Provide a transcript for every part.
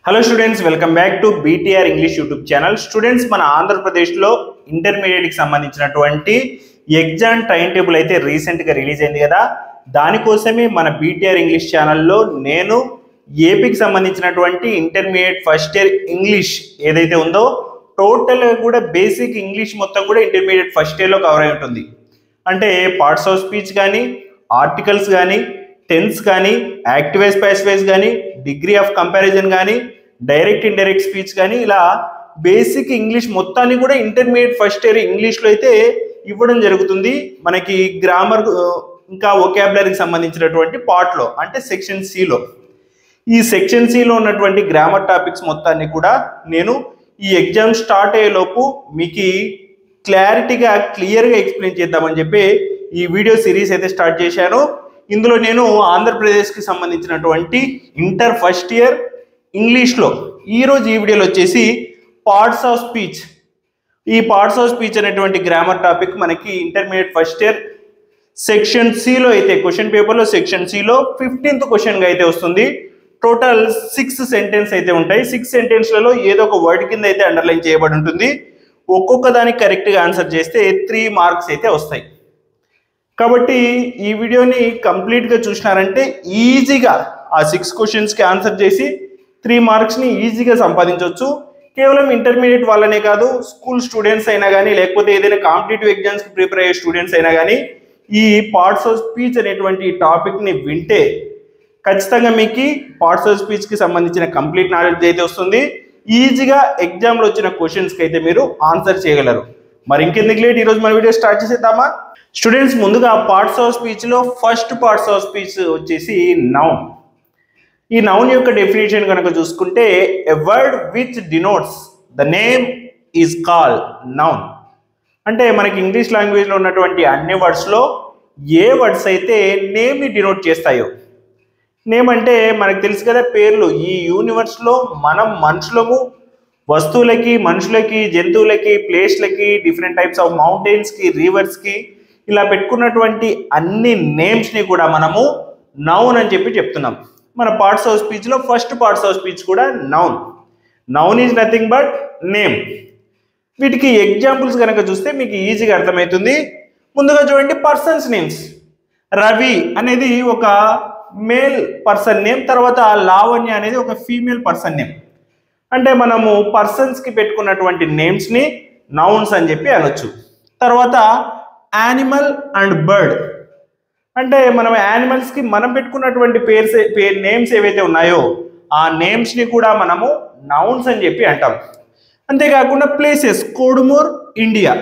Hello students, welcome back to BTR English YouTube channel. Students, మన ఆంధ్రప్రదేశ్లో ఇంటర్మీడియట్కి సంబంధించినటువంటి exam time table అయితే రీసెంట్గా రిలీజ్ అయింది కదా. దానికోసమే మన బీటీఆర్ ఇంగ్లీష్ ఛానల్లో నేను ఏపీకి సంబంధించినటువంటి ఇంటర్మీడియట్ ఫస్ట్ ఇయర్ ఇంగ్లీష్ ఏదైతే ఉందో టోటల్గా కూడా బేసిక్ ఇంగ్లీష్ మొత్తం కూడా ఇంటర్మీడియట్ ఫస్ట్ ఇయర్లో కవర్ అయి ఉంటుంది. అంటే పార్ట్స్ ఆఫ్ స్పీచ్ కానీ, ఆర్టికల్స్ కానీ, టెన్స్ కానీ, యాక్టివ్ వైజ్ ప్యాసివ్ వైజ్ కానీ, డిగ్రీ ఆఫ్ కంపారిజన్ కానీ, డైరెక్ట్ ఇండైరెక్ట్ స్పీచ్ కానీ, ఇలా బేసిక్ ఇంగ్లీష్ మొత్తాన్ని కూడా ఇంటర్మీడియట్ ఫస్ట్ ఇయర్ ఇంగ్లీష్లో అయితే ఇవ్వడం జరుగుతుంది. మనకి గ్రామర్ ఇంకా వొకాబులరీకి సంబంధించినటువంటి పార్ట్లో అంటే సెక్షన్ సిలో, ఈ సెక్షన్ సిలో ఉన్నటువంటి గ్రామర్ టాపిక్స్ మొత్తాన్ని కూడా నేను ఈ ఎగ్జామ్ స్టార్ట్ అయ్యేలోపు మీకు క్లారిటీగా క్లియర్గా ఎక్స్ప్లెయిన్ చేద్దామని చెప్పి ఈ వీడియో సిరీస్ అయితే స్టార్ట్ చేశాను. ఇందులో నేను ఆంధ్రప్రదేశ్కి సంబంధించినటువంటి ఇంటర్ ఫస్ట్ ఇయర్ ఇంగ్లీష్లో ఈరోజు ఈ వీడియోలో వచ్చేసి పార్ట్స్ ఆఫ్ స్పీచ్, ఈ పార్ట్స్ ఆఫ్ స్పీచ్ అనేటువంటి గ్రామర్ టాపిక్ మనకి ఇంటర్మీడియట్ ఫస్ట్ ఇయర్ సెక్షన్ సిలో అయితే క్వశ్చన్ పేపర్లో సెక్షన్ సిలో 15th క్వశ్చన్గా అయితే వస్తుంది. టోటల్ 6 సెంటెన్స్ అయితే ఉంటాయి. 6 సెంటెన్స్లలో ఏదో ఒక వర్డ్ కింద అయితే అండర్లైన్ చేయబడి ఉంటుంది. ఒక్కొక్క దానికి కరెక్ట్గా ఆన్సర్ చేస్తే 3 మార్క్స్ అయితే వస్తాయి. కాబట్టి ఈ వీడియోని కంప్లీట్గా చూసినారంటే ఈజీగా ఆ 6 క్వశ్చన్స్కి ఆన్సర్ చేసి 3 మార్క్స్ని ఈజీగా సంపాదించవచ్చు. కేవలం ఇంటర్మీడియట్ వాళ్ళనే కాదు, స్కూల్ స్టూడెంట్స్ అయినా కానీ, లేకపోతే ఏదైనా కాంపిటేటివ్ ఎగ్జామ్స్కి ప్రిపేర్ అయ్యే స్టూడెంట్స్ అయినా కానీ ఈ పార్ట్స్ ఆఫ్ స్పీచ్ అనేటువంటి టాపిక్ని వింటే ఖచ్చితంగా మీకు పార్ట్స్ ఆఫ్ స్పీచ్కి సంబంధించిన కంప్లీట్ నాలెడ్జ్ అయితే వస్తుంది. ఈజీగా ఎగ్జామ్లో వచ్చిన క్వశ్చన్స్కి అయితే మీరు ఆన్సర్ చేయగలరు. మరి ఇంకెందుకు లేట్, ఈరోజు మన వీడియో స్టార్ట్ చేసేద్దామా? స్టూడెంట్స్, ముందుగా పార్ట్స్ ఆఫ్ స్పీచ్లో ఫస్ట్ పార్ట్స్ ఆఫ్ స్పీచ్ వచ్చేసి నౌన్. ఈ నౌన్ యొక్క డెఫినేషన్ కనుక చూసుకుంటే a word which denotes the name is called noun. అంటే మనకి ఇంగ్లీష్ లాంగ్వేజ్లో ఉన్నటువంటి అన్ని వర్డ్స్లో ఏ వర్డ్స్ అయితే నేమ్ని డినోట్ చేస్తాయో, నేమ్ అంటే మనకు తెలుసు కదా పేర్లు. ఈ యూనివర్స్లో మనం మనుషులము, వస్తువులకి, మనుషులకి, జంతువులకి, ప్లేస్లకి, డిఫరెంట్ టైప్స్ ఆఫ్ మౌంటైన్స్కి, రివర్స్కి ఇలా పెట్టుకున్నటువంటి అన్ని నేమ్స్ని కూడా మనము నౌన్ అని చెప్పి చెప్తున్నాం. మన పార్ట్స్ ఆఫ్ స్పీచ్లో ఫస్ట్ పార్ట్స్ ఆఫ్ స్పీచ్ కూడా noun. Noun is nothing but name. వీటికి ఎగ్జాంపుల్స్ కనుక చూస్తే మీకు ఈజీగా అర్థమవుతుంది. ముందుగా చూడండి, పర్సన్స్ నేమ్స్. రవి అనేది ఒక మేల్ పర్సన్ నేమ్, తర్వాత లావణ్య అనేది ఒక ఫీమేల్ పర్సన్ నేమ్. అంటే మనము పర్సన్స్కి పెట్టుకున్నటువంటి నేమ్స్ని నౌన్స్ అని చెప్పి అనొచ్చు. తర్వాత యానిమల్ అండ్ బర్డ్, అంటే మనం యానిమల్స్కి మనం పెట్టుకున్నటువంటి నేమ్స్ ఏవైతే ఉన్నాయో ఆ నేమ్స్ని కూడా మనము నౌన్స్ అని చెప్పి అంటాం. అంతేకాకుండా ప్లేసెస్, కోడుమూర్, ఇండియా,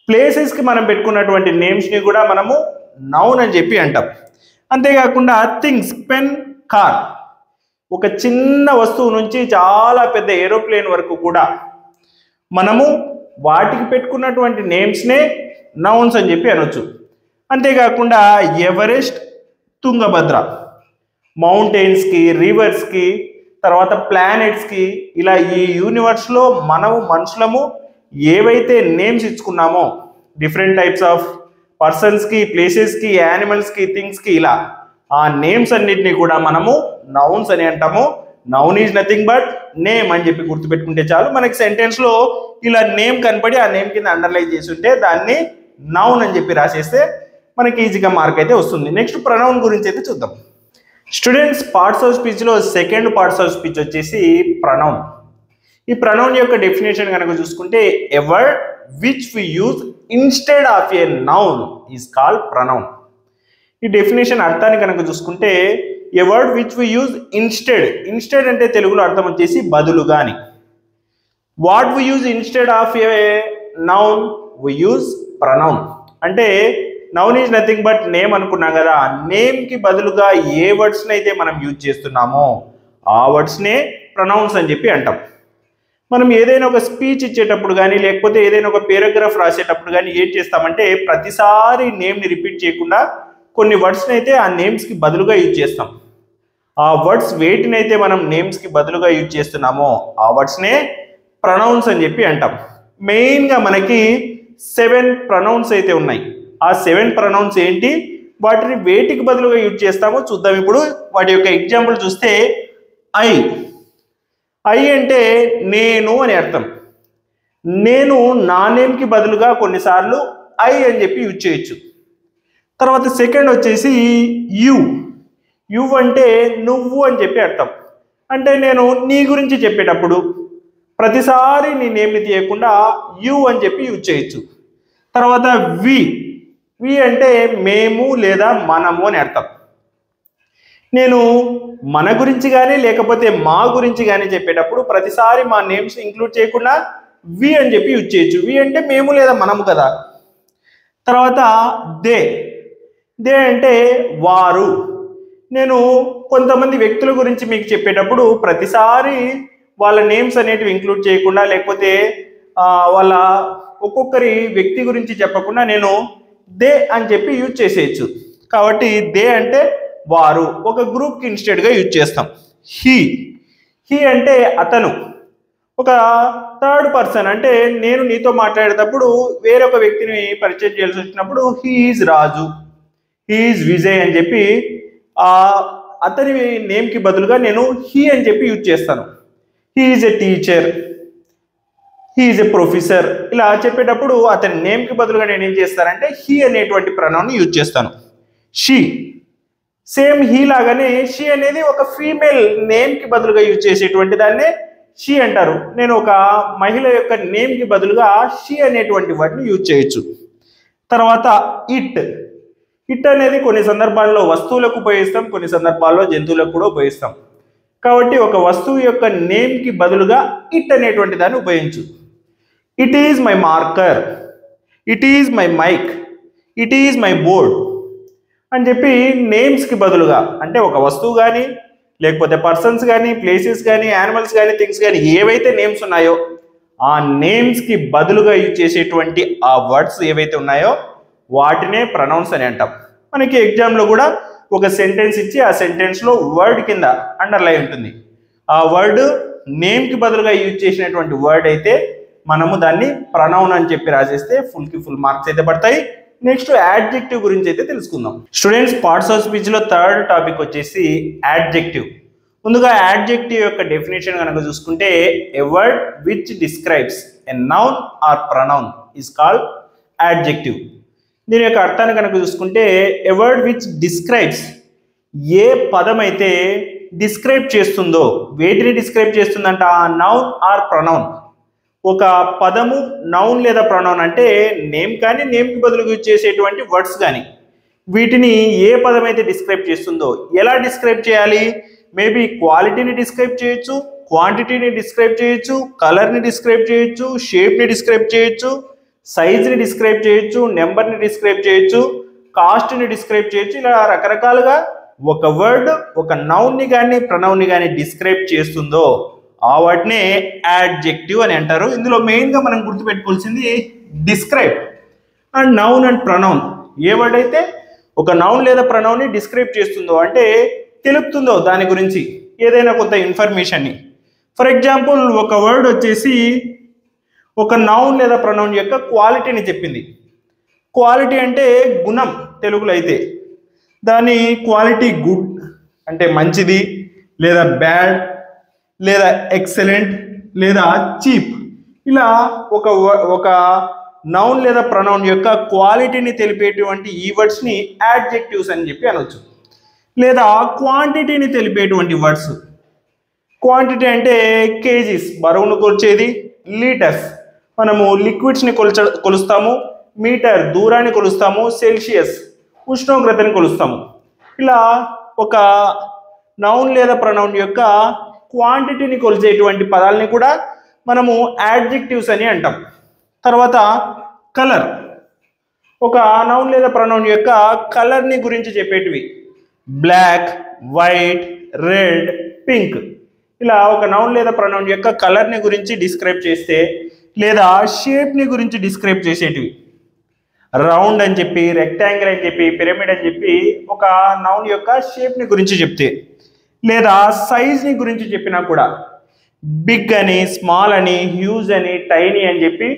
ప్లేసెస్కి మనం పెట్టుకున్నటువంటి నేమ్స్ని కూడా మనము నౌన్ అని చెప్పి అంటాం. అంతేకాకుండా థింగ్స్, పెన్, కార్, ఒక చిన్న వస్తువు నుంచి చాలా పెద్ద ఏరోప్లేన్ వరకు కూడా మనము వాటికి పెట్టుకున్నటువంటి నేమ్స్నే నౌన్స్ అని చెప్పి అనొచ్చు. అంతేకాకుండా ఎవరెస్ట్, తుంగభద్ర, మౌంటైన్స్కి, రివర్స్కి, తర్వాత ప్లానెట్స్కి, ఇలా ఈ యూనివర్స్లో మనము మనుషులము ఏవైతే నేమ్స్ ఇచ్చుకున్నామో డిఫరెంట్ టైప్స్ ఆఫ్ పర్సన్స్కి, ప్లేసెస్కి, యానిమల్స్కి, థింగ్స్కి, ఇలా ఆ నేమ్స్ అన్నిటినీ కూడా మనము నౌన్స్ అని అంటాము. Noun is nothing but name అని చెప్పి గుర్తుపెట్టుకుంటే చాలు. మనకి సెంటెన్స్లో ఇలా నేమ్ కనపడి ఆ నేమ్ కింద అండర్లైన్ చేసి ఉంటే దాన్ని నౌన్ అని చెప్పి రాసేస్తే మనకి ఈజీగా మార్క్ అయితే వస్తుంది. నెక్స్ట్ ప్రొనౌన్ గురించి అయితే చూద్దాం. స్టూడెంట్స్, పార్ట్స్ ఆఫ్ స్పీచ్లో సెకండ్ పార్ట్స్ ఆఫ్ స్పీచ్ వచ్చేసి ప్రొనౌన్. ఈ ప్రొనౌన్ యొక్క డెఫినేషన్ కనుక చూసుకుంటే a word which we use instead of a noun is called pronoun. ఈ డెఫినేషన్ అర్థాన్ని కనుక చూసుకుంటే a word which we use instead, instead అంటే తెలుగులో అర్థం వచ్చేసి బదులుగా అని. What we use instead of a noun, we use pronoun. అంటే noun is nothing but name అనుకున్నాం కదా, నేమ్కి బదులుగా ఏ వర్డ్స్ని అయితే మనం యూజ్ చేస్తున్నామో ఆ వర్డ్స్నే ప్రొనౌన్స్ అని చెప్పి అంటాం. మనం ఏదైనా ఒక స్పీచ్ ఇచ్చేటప్పుడు కానీ, లేకపోతే ఏదైనా ఒక పేరాగ్రాఫ్ రాసేటప్పుడు కానీ ఏం చేస్తామంటే ప్రతిసారి నేమ్ని రిపీట్ చేయకుండా కొన్ని వర్డ్స్ని అయితే ఆ నేమ్స్కి బదులుగా యూజ్ చేస్తాం. ఆ వర్డ్స్ వేటినైతే మనం నేమ్స్కి బదులుగా యూజ్ చేస్తున్నామో ఆ వర్డ్స్నే ప్రొనౌన్స్ అని చెప్పి అంటాం. మెయిన్గా మనకి 7 ప్రొనౌన్స్ అయితే ఉన్నాయి. ఆ 7 ప్రొనౌన్స్ ఏంటి, వాటిని వేటికి బదులుగా యూజ్ చేస్తామో చూద్దాం. ఇప్పుడు వాటి యొక్క ఎగ్జాంపుల్ చూస్తే ఐ ఐ అంటే నేను అని అర్థం. నేను నా నేమ్కి బదులుగా కొన్నిసార్లు ఐ అని చెప్పి యూజ్ చేయొచ్చు. తర్వాత సెకండ్ వచ్చేసి యు. యు అంటే నువ్వు అని చెప్పి అర్థం. అంటే నేను నీ గురించి చెప్పేటప్పుడు ప్రతిసారి నీ నేమ్ని తీయకుండా యు అని చెప్పి యూజ్ చేయొచ్చు. తర్వాత వి. వి అంటే మేము లేదా మనము అని అర్థం. నేను మన గురించి కానీ లేకపోతే మా గురించి కానీ చెప్పేటప్పుడు ప్రతిసారి మా నేమ్స్ ఇంక్లూడ్ చేయకుండా వి అని చెప్పి యూజ్ చేయొచ్చు. వి అంటే మేము లేదా మనము కదా. తర్వాత దే. దే అంటే వారు. నేను కొంతమంది వ్యక్తుల గురించి మీకు చెప్పేటప్పుడు ప్రతిసారి వాళ్ళ నేమ్స్ అనేటివి ఇంక్లూడ్ చేయకుండా లేకపోతే వాళ్ళ ఒక్కొక్కరి వ్యక్తి గురించి చెప్పకుండా నేను దే అని చెప్పి యూజ్ చేసేయచ్చు. కాబట్టి దే అంటే వారు, ఒక గ్రూప్కి ఇన్స్టెడ్గా యూజ్ చేస్తాం. హీ. హీ అంటే అతను, ఒక థర్డ్ పర్సన్. అంటే నేను నీతో మాట్లాడేటప్పుడు వేరొక వ్యక్తిని పరిచయం చేయాల్సి వచ్చినప్పుడు he is Raju, he is Vijay అని చెప్పి అతని నేమ్కి బదులుగా నేను హీ అని చెప్పి యూజ్ చేస్తాను. He is a teacher, he is a professor. ఇలా చెప్పేటప్పుడు అతని నేమ్కి బదులుగా నేను ఏం చేస్తానంటే హీ అనేటువంటి ప్రణౌన్ని యూజ్ చేస్తాను. షీ. సేమ్ హీ లాగానే షీ అనేది ఒక ఫీమేల్ నేమ్కి బదులుగా యూజ్ చేసేటువంటి దాన్నే షీ అంటారు. నేను ఒక మహిళ యొక్క నేమ్కి బదులుగా షీ అనేటువంటి వాటిని యూజ్ చేయొచ్చు. తర్వాత ఇట్. ఇట్ అనేది కొన్ని సందర్భాల్లో వస్తువులకు ఉపయోగిస్తాం, కొన్ని సందర్భాల్లో జంతువులకు కూడా ఉపయోగిస్తాం. కాబట్టి ఒక వస్తువు యొక్క నేమ్కి బదులుగా ఇట్ అనేటువంటి దాన్ని ఉపయోగించు. It is my marker, it is my mike, it is my board అని చెప్పి నేమ్స్కి బదులుగా, అంటే ఒక వస్తువు కానీ లేకపోతే పర్సన్స్ కానీ ప్లేసెస్ కానీ యానిమల్స్ కానీ థింగ్స్ కానీ ఏవైతే నేమ్స్ ఉన్నాయో ఆ నేమ్స్కి బదులుగా యూజ్ చేసేటువంటి ఆ వర్డ్స్ ఏవైతే ఉన్నాయో వాటినే ప్రొనౌన్స్ అని అంటాం. మనకి ఎగ్జామ్లో కూడా ఒక సెంటెన్స్ ఇచ్చి ఆ సెంటెన్స్లో వర్డ్ కింద అండర్లైన్ ఉంటుంది. ఆ వర్డ్ నేమ్కి బదులుగా యూజ్ చేసినటువంటి వర్డ్ అయితే మనము దాన్ని ప్రొనౌన్ అని చెప్పి రాసేస్తే ఫుల్కి ఫుల్ మార్క్స్ అయితే పడతాయి. నెక్స్ట్ యాడ్జెక్టివ్ గురించి అయితే తెలుసుకుందాం. స్టూడెంట్స్, పార్ట్స్ ఆఫ్ స్పీచ్లో థర్డ్ టాపిక్ వచ్చేసి యాడ్జెక్టివ్. ముందుగా యాడ్జెక్టివ్ యొక్క డెఫినేషన్ కనుక చూసుకుంటే a word which describes a noun or pronoun is called adjective. దీని యొక్క అర్థాన్ని కనుక చూసుకుంటే ఎ వర్డ్ విచ్ డిస్క్రైబ్స్, ఏ పదం అయితే డిస్క్రైబ్ చేస్తుందో, వేటిని డిస్క్రైబ్ చేస్తుందంట, నౌన్ ఆర్ ప్రొనౌన్. ఒక పదము నౌన్ లేదా ప్రొనౌన్ అంటే నేమ్ కానీ నేమ్కి బదులు యూజ్ చేసేటువంటి వర్డ్స్ కానీ వీటిని ఏ పదం అయితే డిస్క్రైబ్ చేస్తుందో, ఎలా డిస్క్రైబ్ చేయాలి? మేబీ క్వాలిటీని డిస్క్రైబ్ చేయొచ్చు, క్వాంటిటీని డిస్క్రైబ్ చేయొచ్చు, కలర్ని డిస్క్రైబ్ చేయొచ్చు, షేప్ని డిస్క్రైబ్ చేయొచ్చు, సైజ్ని డిస్క్రైబ్ చేయొచ్చు, నెంబర్ని డిస్క్రైబ్ చేయొచ్చు, కాస్ట్ని డిస్క్రైబ్ చేయొచ్చు. ఇలా రకరకాలుగా ఒక వర్డ్ ఒక నౌన్ని కానీ ప్రొనౌన్ని కానీ డిస్క్రైబ్ చేస్తుందో ఆ వాటినే యాడ్జెక్టివ్ అని అంటారు. ఇందులో మెయిన్గా మనం గుర్తుపెట్టుకోవాల్సింది describe and noun and pronoun. A word అయితే ఒక నౌన్ లేదా ప్రొనౌన్ని డిస్క్రైబ్ చేస్తుందో అంటే తెలుపుతుందో దాని గురించి ఏదైనా కొంత ఇన్ఫర్మేషన్ని. ఫర్ ఎగ్జాంపుల్ ఒక వర్డ్ వచ్చేసి ఒక నౌన్ లేదా ప్రొనౌన్ యొక్క క్వాలిటీని చెప్పింది. క్వాలిటీ అంటే గుణం తెలుగులో అయితే, దాని క్వాలిటీ గుడ్ అంటే మంచిది, లేదా బ్యాడ్, లేదా ఎక్సలెంట్, లేదా చీప్. ఇలా ఒక నౌన్ లేదా ప్రొనౌన్ యొక్క క్వాలిటీని తెలిపేటువంటి ఈ వర్డ్స్ని యాడ్జెక్టివ్స్ అని చెప్పి అనొచ్చు. లేదా క్వాంటిటీని తెలిపేటువంటి వర్డ్స్. క్వాంటిటీ అంటే కేజీస్ బరువును కొలిచేది, లీటర్స్ మనము లిక్విడ్స్ని కొలుస్తాము, మీటర్ దూరాన్ని కొలుస్తాము, సెల్సియస్ ఉష్ణోగ్రతని కొలుస్తాము. ఇలా ఒక నౌన్ లేదా ప్రొనౌన్ యొక్క క్వాంటిటీని కొలిచేటువంటి పదాలని కూడా మనము యాడ్జెక్టివ్స్ అని అంటాం. తర్వాత కలర్. ఒక నౌన్ లేదా ప్రొనౌన్ యొక్క కలర్ని గురించి చెప్పేటివి బ్లాక్, వైట్, రెడ్, పింక్. ఇలా ఒక నౌన్ లేదా ప్రొనౌన్ యొక్క కలర్ని గురించి డిస్క్రైబ్ చేస్తే, లేదా షేప్ని గురించి డిస్క్రైబ్ చేసేటివి రౌండ్ అని చెప్పి, రెక్టాంగిల్ అని చెప్పి, పిరమిడ్ అని చెప్పి ఒక నౌన్ యొక్క షేప్ని గురించి చెప్తే, లేదా సైజ్ని గురించి చెప్పినా కూడా బిగ్ అని, స్మాల్ అని, హ్యూజ్ అని, టైనీ అని చెప్పి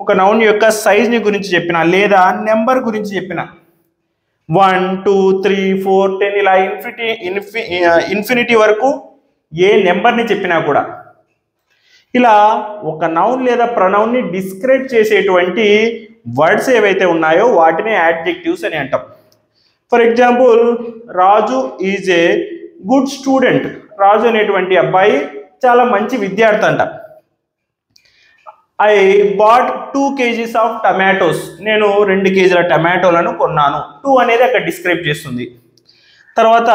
ఒక నౌన్ యొక్క సైజ్ని గురించి చెప్పిన, లేదా నెంబర్ గురించి చెప్పిన 1, 2, 3, 4, 10 ఇలా ఇన్ఫినిటీ వరకు ఏ నెంబర్ని చెప్పినా కూడా ఇలా ఒక నౌన్ లేదా ప్రొనౌన్ని డిస్క్రైబ్ చేసేటువంటి వర్డ్స్ ఏవైతే ఉన్నాయో వాటిని యాడ్జెక్టివ్స్ అని అంటాం. For example, Raju is a good student. Raju అనేటువంటి అబ్బాయి చాలా మంచి విద్యార్థి అంట. I bought 2 kgs of tomatoes. నేను 2 కేజీల టమాటోలను కొన్నాను. 2 అనేది అక్కడ డిస్క్రైబ్ చేస్తుంది. తర్వాత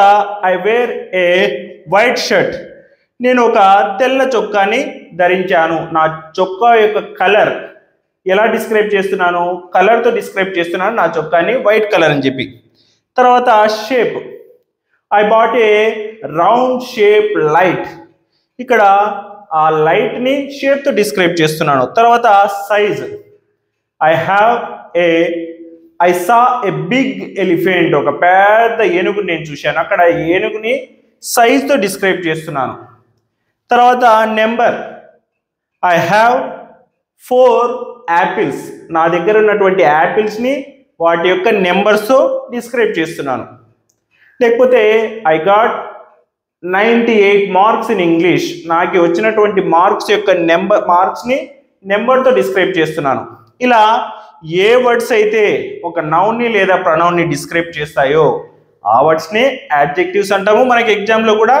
I wear a white shirt. నేను ఒక తెల్ల చొక్కాని ధరించాను. నా చొక్కా యొక్క కలర్ ఎలా డిస్క్రైబ్ చేస్తున్నాను? కలర్తో డిస్క్రైబ్ చేస్తున్నాను నా చొక్కాని వైట్ కలర్ అని చెప్పి. తర్వాత shape, I bought a round shape light. ఇక్కడ ఆ లైట్ని షేప్తో డిస్క్రైబ్ చేస్తున్నాను. తర్వాత size, I saw a big elephant. ఒక పెద్ద ఏనుగు నేను చూశాను. అక్కడ ఏనుగుని సైజ్తో డిస్క్రైబ్ చేస్తున్నాను. తర్వాత నెంబర్, ఐ హ్యావ్ 4 యాపిల్స్. నా దగ్గర ఉన్నటువంటి యాపిల్స్ని వాటి యొక్క నెంబర్స్తో డిస్క్రైబ్ చేస్తున్నాను. లేకపోతే I got 98 marks in English. నాకు వచ్చినటువంటి మార్క్స్ యొక్క మార్క్స్ని నెంబర్తో డిస్క్రైబ్ చేస్తున్నాను. ఇలా ఏ వర్డ్స్ అయితే ఒక నౌన్ని లేదా ప్రొనౌన్ని డిస్క్రైబ్ చేస్తాయో ఆ వర్డ్స్ని యాడ్జెక్టివ్స్ అంటాము. మనకి ఎగ్జామ్లో కూడా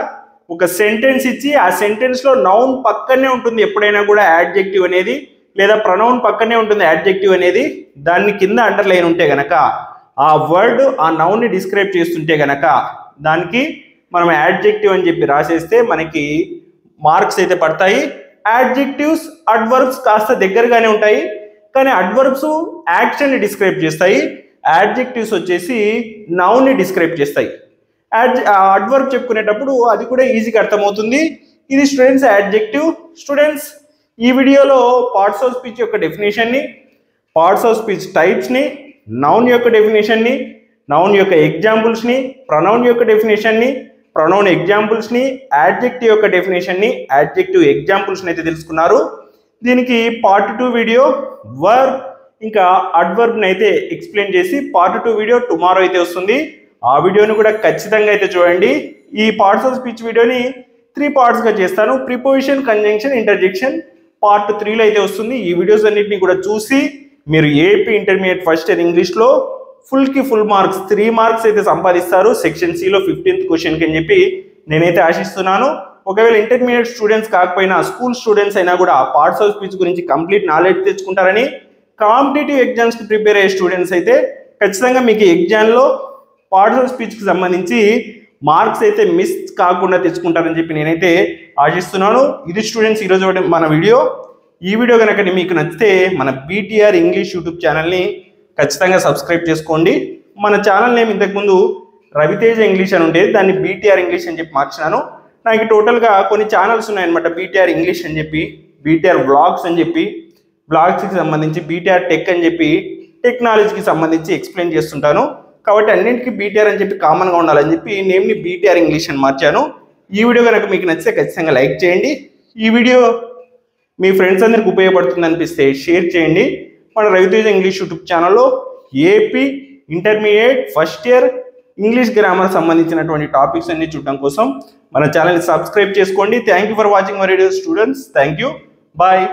ఒక సెంటెన్స్ ఇచ్చి ఆ సెంటెన్స్లో నౌన్ పక్కనే ఉంటుంది ఎప్పుడైనా కూడా యాడ్జెక్టివ్ అనేది, లేదా ప్రొనౌన్ పక్కనే ఉంటుంది యాడ్జెక్టివ్ అనేది. దాన్ని కింద అండర్లైన్ ఉంటే గనక ఆ వర్డ్ ఆ నౌన్ని డిస్క్రైబ్ చేస్తుంటే గనక దానికి మనం యాడ్జెక్టివ్ అని చెప్పి రాసేస్తే మనకి మార్క్స్ అయితే పడతాయి. యాడ్జెక్టివ్స్ అడ్వర్బ్స్ కాస్త దగ్గరగానే ఉంటాయి, కానీ అడ్వర్బ్స్ యాక్షన్ని డిస్క్రైబ్ చేస్తాయి. యాడ్జెక్టివ్స్ వచ్చేసి నౌన్ని డిస్క్రైబ్ చేస్తాయి. అడ్వర్బ్ చెప్పుకునేటప్పుడు అది కూడా ఈజీగా అర్థమవుతుంది. ఇది స్టూడెంట్స్ యాడ్జెక్టివ్. స్టూడెంట్స్, ఈ వీడియోలో పార్ట్స్ ఆఫ్ స్పీచ్ యొక్క డెఫినేషన్ని, పార్ట్స్ ఆఫ్ స్పీచ్ టైప్స్ని, నౌన్ యొక్క డెఫినేషన్ని, నౌన్ యొక్క ఎగ్జాంపుల్స్ని, ప్రొనౌన్ యొక్క డెఫినేషన్ని, ప్రొనౌన్ ఎగ్జాంపుల్స్ని, యాడ్జెక్టివ్ యొక్క డెఫినేషన్ని, యాడ్జెక్టివ్ ఎగ్జాంపుల్స్ని అయితే తెలుసుకున్నారు. దీనికి పార్ట్ 2 వీడియో వర్బ్ ఇంకా అడ్వర్బ్ని అయితే ఎక్స్ప్లెయిన్ చేసి పార్ట్ 2 వీడియో టుమారో అయితే వస్తుంది. ఆ వీడియోని కూడా ఖచ్చితంగా అయితే చూడండి. ఈ పార్ట్స్ ఆఫ్ స్పీచ్ వీడియోని 3 పార్ట్స్గా చేస్తాను. ప్రిపోజిషన్, కంజంక్షన్, ఇంటర్జెక్షన్ పార్ట్ 3లో అయితే వస్తుంది. ఈ వీడియోస్ అన్నింటినీ కూడా చూసి మీరు ఏపీ ఇంటర్మీడియట్ ఫస్ట్ ఇయర్ ఇంగ్లీష్లో ఫుల్కి ఫుల్ మార్క్స్ 3 మార్క్స్ అయితే సంపాదిస్తారు. సెక్షన్ సిలో 15th క్వశ్చన్కి అని చెప్పి నేనైతే ఆశిస్తున్నాను. ఒకవేళ ఇంటర్మీడియట్ స్టూడెంట్స్ కాకపోయినా స్కూల్ స్టూడెంట్స్ అయినా కూడా పార్ట్స్ ఆఫ్ స్పీచ్ గురించి కంప్లీట్ నాలెడ్జ్ తెచ్చుకుంటారని, కాంపిటేటివ్ ఎగ్జామ్స్కి ప్రిపేర్ అయ్యే స్టూడెంట్స్ అయితే ఖచ్చితంగా మీకు ఎగ్జామ్లో పార్ట్స్ ఆఫ్ స్పీచ్కి సంబంధించి మార్క్స్ అయితే మిస్ కాకుండా తెచ్చుకుంటారని చెప్పి నేనైతే ఆశిస్తున్నాను. ఇది స్టూడెంట్స్ ఈరోజు మన వీడియో. ఈ వీడియో కనుక మీకు నచ్చితే మన బీటీఆర్ ఇంగ్లీష్ యూట్యూబ్ ఛానల్ని ఖచ్చితంగా సబ్స్క్రైబ్ చేసుకోండి. మన ఛానల్ నేమ్ ఇంతకుముందు రవితేజ ఇంగ్లీష్ అని ఉండేది, దాన్ని బీటీఆర్ ఇంగ్లీష్ అని చెప్పి మార్చినాను. నాకు టోటల్గా కొన్ని ఛానల్స్ ఉన్నాయన్నమాట. బీటీఆర్ ఇంగ్లీష్ అని చెప్పి, బీటీఆర్ వ్లాగ్స్ అని చెప్పి, వ్లాగ్స్కి సంబంధించి, బీటీఆర్ టెక్ అని చెప్పి టెక్నాలజీకి సంబంధించి ఎక్స్ప్లెయిన్ చేస్తుంటాను. కాబట్టి అన్నింటికి బీటీఆర్ అని చెప్పి కామన్గా ఉండాలని చెప్పి నేమ్ని బీటీఆర్ ఇంగ్లీష్ అని మార్చాను. ఈ వీడియో కనుక మీకు నచ్చితే ఖచ్చితంగా లైక్ చేయండి. ఈ వీడియో మీ ఫ్రెండ్స్ అందరికి ఉపయోగపడుతుంది అనిపిస్తే షేర్ చేయండి. మన రవితేజ ఇంగ్లీష్ యూట్యూబ్ ఛానల్లో AP intermediate first year English grammar సంబంధించినటువంటి టాపిక్స్ అన్ని చూడడం కోసం మన ఛానల్ని సబ్స్క్రైబ్ చేసుకోండి. Thank you for watching my video students. Thank you. Bye.